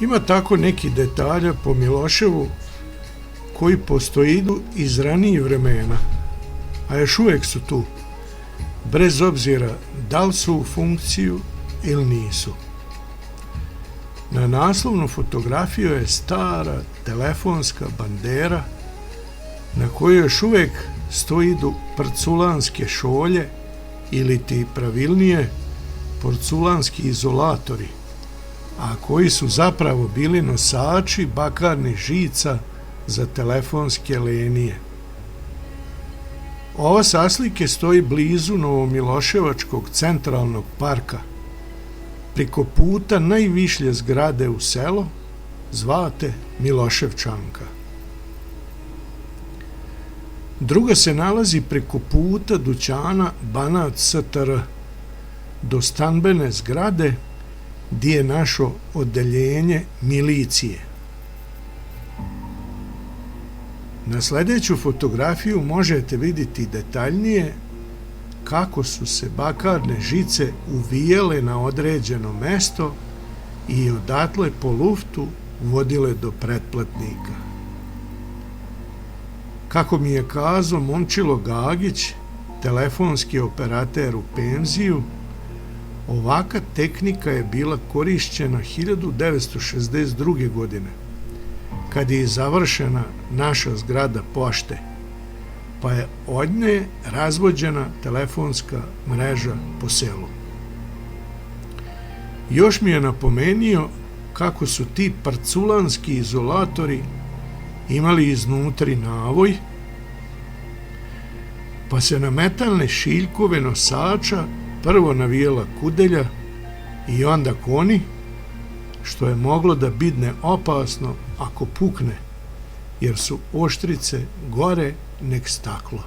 Ima tako neki detalja po Miloševu koji postojidu iz ranijih vremena, a još uvijek su tu, bez obzira da li su u funkciju ili nisu. Na naslovnu fotografiju je stara telefonska bandera na kojoj još uvijek stojidu porculanske šolje ili ti pravilnije porculanski izolatori, a koji su zapravo bili nosači bakarnih žica za telefonske linije. Ova saslike stoji blizu Novomiloševačkog centralnog parka, priko puta najvišlje zgrade u selo, zvate Miloševčanka. Druga se nalazi preko puta dućana Banat STR do stanbene zgrade gdje je našo odeljenje milicije. Na sljedeću fotografiju možete vidjeti detaljnije kako su se bakarne žice uvijele na određeno mesto i odatle po luftu vodile do pretplatnika. Kako mi je kazao Momčilo Gagić, telefonski operater u penziju, ovaka tehnika je bila korišćena 1962. godine, kad je završena naša zgrada pošte, pa je od nje razvođena telefonska mreža po selu. Još mi je napomenio kako su ti porculanski izolatori imali iznutri navoj, pa se na metalne šiljkove nosača prvo navijela kudelja i onda koni, što je moglo da bidne opasno ako pukne, jer su oštrice gore nek staklo.